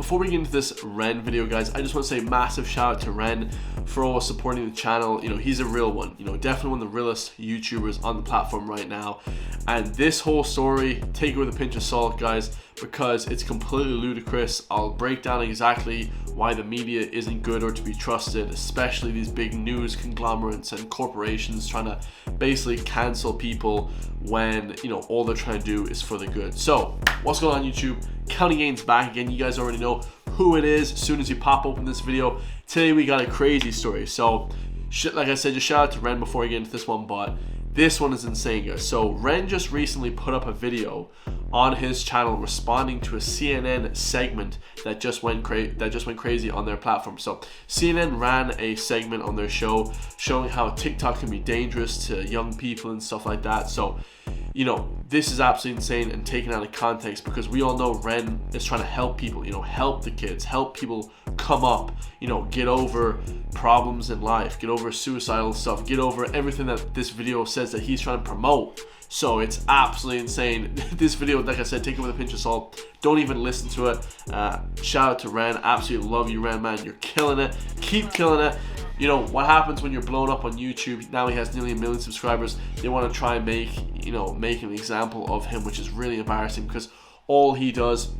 before we get into this Ren video, guys, I just want to say massive shout out to Ren for always supporting the channel. You know, he's a real one, you know, definitely one of the realest YouTubers on the platform right now. And this whole story, take it with a pinch of salt, guys, because it's completely ludicrous. I'll break down exactly why the media isn't good or to be trusted, especially these big news conglomerates and corporations trying to basically cancel people when, you know, all they're trying to do is for the good. So what's going on, YouTube? County Gains back again. You guys already know who it is as soon as you pop open this video. Today we got a crazy story. So like I said, just shout out to Ren before I get into this one, but this one is insane, guys. So Ren just recently put up a video on his channel responding to a CNN segment that just went crazy on their platform. So CNN ran a segment on their show showing how TikTok can be dangerous to young people and stuff like that. So, you know, this is absolutely insane and taken out of context, because we all know Ren is trying to help people, you know, help the kids, help people come up, you know, get over problems in life, get over suicidal stuff, get over everything that this video says that he's trying to promote. So it's absolutely insane. This video, like I said, take it with a pinch of salt. Don't even listen to it. Shout out to Ren. Absolutely love you, Ren, man. You're killing it. Keep killing it. You know, what happens when you're blown up on YouTube? Now he has nearly 1 million subscribers. They want to try and make an example of him, which is really embarrassing, because all he does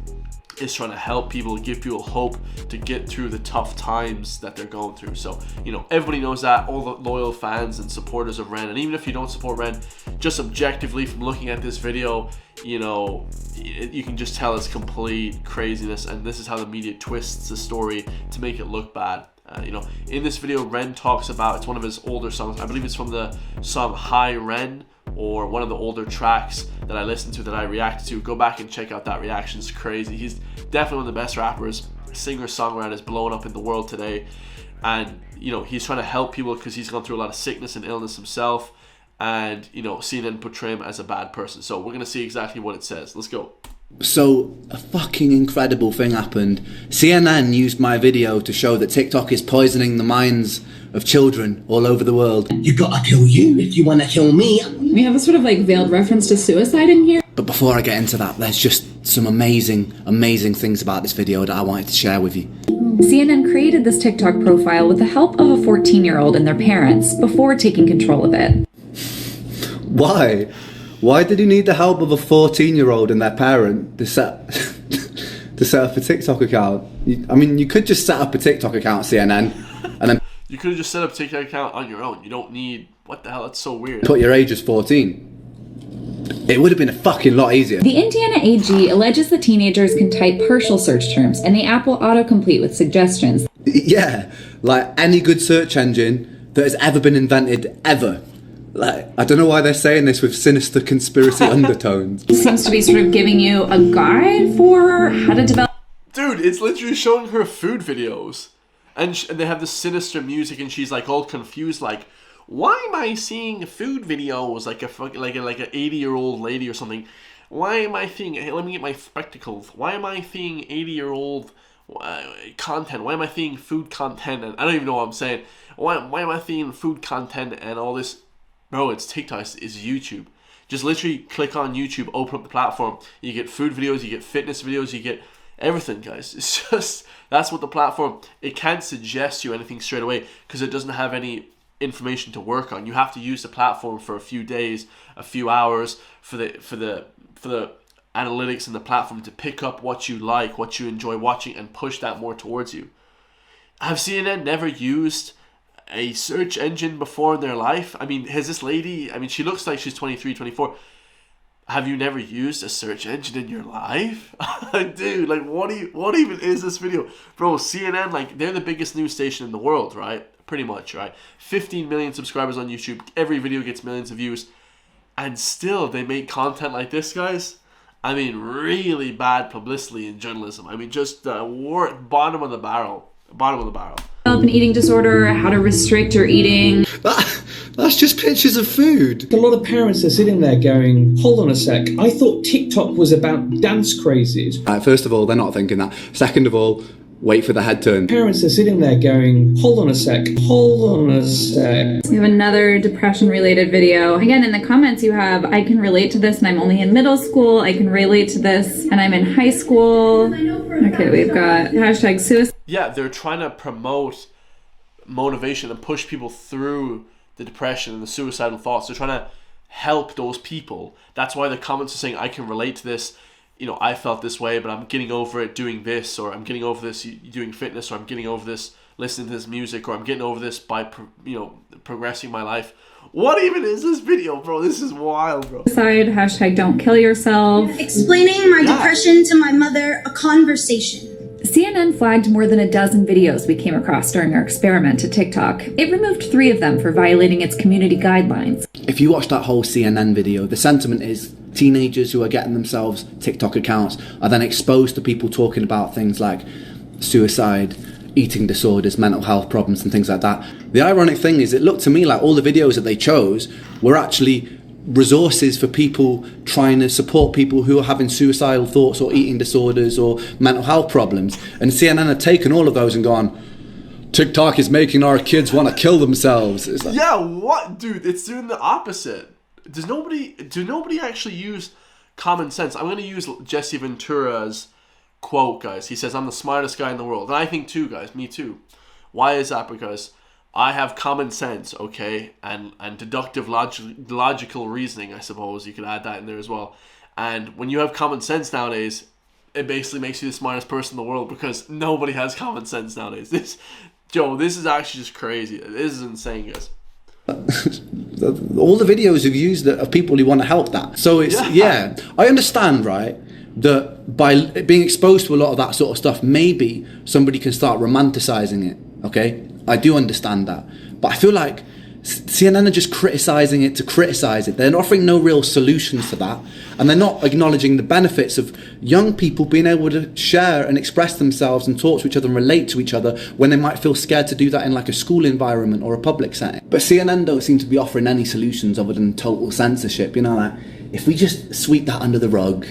is trying to help people, give people hope to get through the tough times that they're going through. So, you know, everybody knows that, all the loyal fans and supporters of Ren. And even if you don't support Ren, just objectively from looking at this video, you know, you can just tell it's complete craziness, and this is how the media twists the story to make it look bad. You know, in this video, Ren talks about, it's one of his older songs. I believe it's from the song Hi Ren, or one of the older tracks that I listened to, that I reacted to. Go back and check out that reaction. It's crazy. He's definitely one of the best rappers, singer-songwriter, is blowing up in the world today. And, you know, he's trying to help people because he's gone through a lot of sickness and illness himself. And, you know, CNN portray him as a bad person. So we're going to see exactly what it says. Let's go. So, a fucking incredible thing happened. CNN used my video to show that TikTok is poisoning the minds of children all over the world. You gotta kill you if you wanna kill me. We have a sort of like veiled reference to suicide in here. But before I get into that, there's just some amazing things about this video that I wanted to share with you. CNN created this TikTok profile with the help of a 14-year-old and their parents before taking control of it. Why? Why did you need the help of a 14-year-old and their parent to set up a TikTok account? I mean, you could just set up a TikTok account, CNN, and then you could have just set up a TikTok account on your own. You don't need, what the hell, that's so weird. Put your age as 14. It would have been a fucking lot easier. The Indiana AG alleges that teenagers can type partial search terms, and the app will autocomplete with suggestions. Yeah, like any good search engine that has ever been invented, ever. Like, I don't know why they're saying this with sinister conspiracy undertones. It seems to be sort of giving you a guide for how to develop. Dude, it's literally showing her food videos. And they have this sinister music, and she's like all confused, like, why am I seeing food videos like an 80-year-old lady or something? Why am I seeing? Hey, let me get my spectacles. Why am I seeing 80-year-old content? Why am I seeing food content? And I don't even know what I'm saying. Why am I seeing food content and all this? Bro, it's TikTok. It's YouTube. Just literally click on YouTube, open up the platform. You get food videos, you get fitness videos, you get everything, guys. It's just, that's what the platform, it can't suggest you anything straight away because it doesn't have any information to work on. You have to use the platform for a few days, a few hours for the analytics and the platform to pick up what you like, what you enjoy watching, and push that more towards you. Have CNN never used a search engine before in their life? I mean, has this lady, I mean, she looks like she's 23, 24. Have you never used a search engine in your life? Dude, like, what even is this video? Bro, CNN, like, they're the biggest news station in the world, right? Pretty much, right? 15 million subscribers on YouTube. Every video gets millions of views. And still, they make content like this, guys. I mean, really bad publicity in journalism. I mean, just bottom of the barrel. Bottom of the barrel. Develop an eating disorder, how to restrict your eating. That's just pictures of food. A lot of parents are sitting there going, hold on a sec, I thought TikTok was about dance crazes. First of all, they're not thinking that. Second of all, Wait for the head turn. Parents are sitting there going, hold on a sec, hold on a sec. We have another depression-related video. Again, in the comments you have, I can relate to this and I'm only in middle school. I can relate to this and I'm in high school. Okay, we've got hashtag suicide. Yeah, they're trying to promote motivation and push people through the depression and the suicidal thoughts. They're trying to help those people. That's why the comments are saying, I can relate to this. You know, I felt this way, but I'm getting over it doing this, or I'm getting over this doing fitness, or I'm getting over this listening to this music, or I'm getting over this by, progressing my life. What even is this video, bro? This is wild, bro. Hashtag don't kill yourself. Explaining my depression to my mother, a conversation. CNN flagged more than a dozen videos we came across during our experiment to TikTok. It removed 3 of them for violating its community guidelines. If you watch that whole CNN video, the sentiment is teenagers who are getting themselves TikTok accounts are then exposed to people talking about things like suicide, eating disorders, mental health problems and things like that. The ironic thing is, it looked to me like all the videos that they chose were actually resources for people trying to support people who are having suicidal thoughts or eating disorders or mental health problems. And CNN had taken all of those and gone, TikTok is making our kids want to kill themselves. It's like, yeah, what? Dude, it's doing the opposite. Do nobody actually use common sense? I'm going to use Jesse Ventura's quote, guys. He says, I'm the smartest guy in the world. And I think too, guys. Me too. Why is that? Because I have common sense, okay? And deductive logical reasoning, I suppose. You could add that in there as well. And when you have common sense nowadays, it basically makes you the smartest person in the world, because nobody has common sense nowadays. This is actually just crazy. This is insane, guys. all the videos have used of people who want to help that. So it's, yeah, I understand, right, that by being exposed to a lot of that sort of stuff, maybe somebody can start romanticizing it, okay? I do understand that. But I feel like CNN are just criticizing it to criticize it. They're offering no real solutions to that. And they're not acknowledging the benefits of young people being able to share and express themselves and talk to each other and relate to each other when they might feel scared to do that in like a school environment or a public setting. But CNN don't seem to be offering any solutions other than total censorship. You know, like, if we just sweep that under the rug,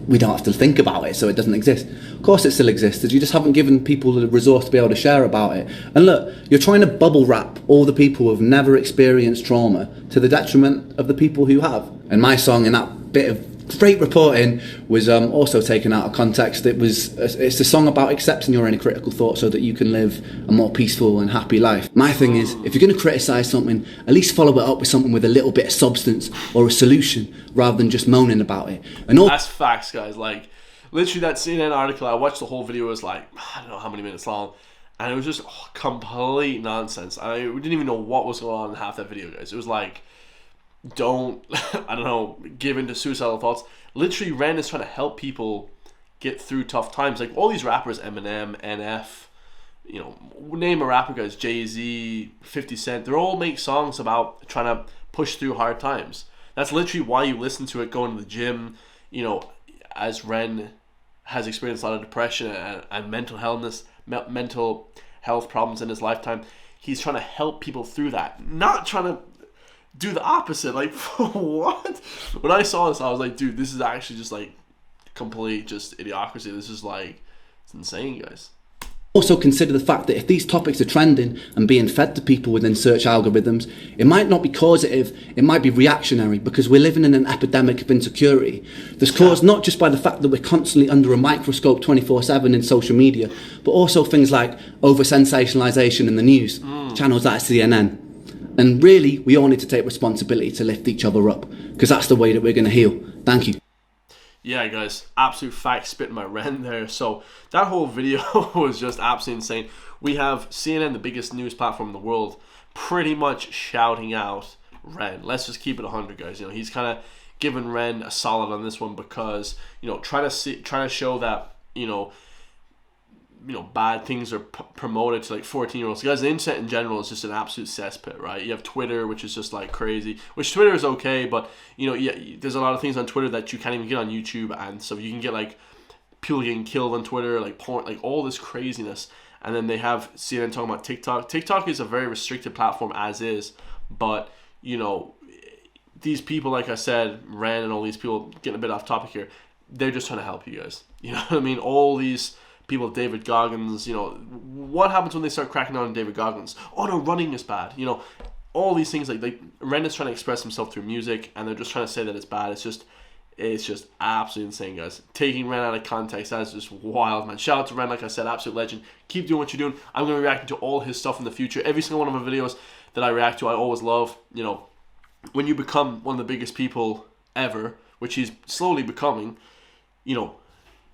we don't have to think about it, so it doesn't exist. Of course it still exists, you just haven't given people the resource to be able to share about it. And look, you're trying to bubble wrap all the people who have never experienced trauma to the detriment of the people who have. And my song in that bit of great reporting was also taken out of context. It's a song about accepting your inner critical thoughts so that you can live a more peaceful and happy life. My thing is, if you're going to criticize something, at least follow it up with something with a little bit of substance or a solution, rather than just moaning about it. And that's facts, guys. Like, literally that CNN article, I watched the whole video, it was like, I don't know how many minutes long, and it was just complete nonsense. We didn't even know what was going on in half that video, guys. It was like, don't give into suicidal thoughts. Literally, Ren is trying to help people get through tough times. Like all these rappers, Eminem, NF, name a rapper, guys, Jay-Z, 50 Cent, they all make songs about trying to push through hard times. That's literally why you listen to it going to the gym. As Ren has experienced a lot of depression and mental health problems in his lifetime, he's trying to help people through that, not trying to do the opposite. Like, what? When I saw this, I was like, dude, this is actually just like complete just idiocracy. This is like, it's insane, guys. Also consider the fact that if these topics are trending and being fed to people within search algorithms, it might not be causative, it might be reactionary, because we're living in an epidemic of insecurity that's caused not just by the fact that we're constantly under a microscope 24/7 in social media, but also things like over-sensationalization in the news, channels like CNN. And really, we all need to take responsibility to lift each other up, because that's the way that we're going to heal. Thank you. Yeah, guys, absolute fact spitting my Ren there. So that whole video was just absolutely insane. We have CNN, the biggest news platform in the world, pretty much shouting out Ren. Let's just keep it 100, guys. He's kind of giving Ren a solid on this one, because trying to show that bad things are promoted to like 14-year-olds. Guys, the internet in general is just an absolute cesspit, right? You have Twitter, which is just like crazy, which Twitter is okay, but there's a lot of things on Twitter that you can't even get on YouTube, and so you can get like people getting killed on Twitter, like porn, like all this craziness. And then they have CNN talking about TikTok. TikTok is a very restricted platform as is, but these people, like I said, Ren and all these people, getting a bit off topic here, they're just trying to help you guys. You know what I mean? All these people, David Goggins, you know, what happens when they start cracking down on David Goggins? Oh no, running is bad. You know, all these things, like Ren is trying to express himself through music, and they're just trying to say that it's bad. It's just absolutely insane, guys. Taking Ren out of context, that is just wild, man. Shout out to Ren, like I said, absolute legend. Keep doing what you're doing. I'm going to be reacting to all his stuff in the future. Every single one of my videos that I react to, I always love. You know, when you become one of the biggest people ever, which he's slowly becoming, you know,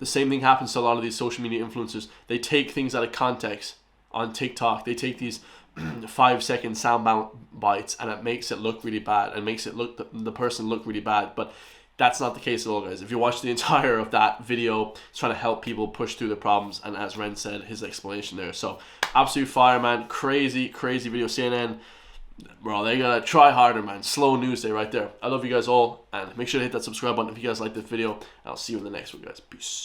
the same thing happens to a lot of these social media influencers. They take things out of context on TikTok. They take these 5-second sound bites, and it makes it look really bad, and makes it look the person look really bad. But that's not the case at all, guys. If you watch the entire of that video, it's trying to help people push through their problems, and as Ren said, his explanation there. So absolute fire, man. Crazy video. CNN, bro, they gotta try harder, man. Slow news day right there. I love you guys all, and make sure to hit that subscribe button if you guys like this video, and I'll see you in the next one, guys. Peace.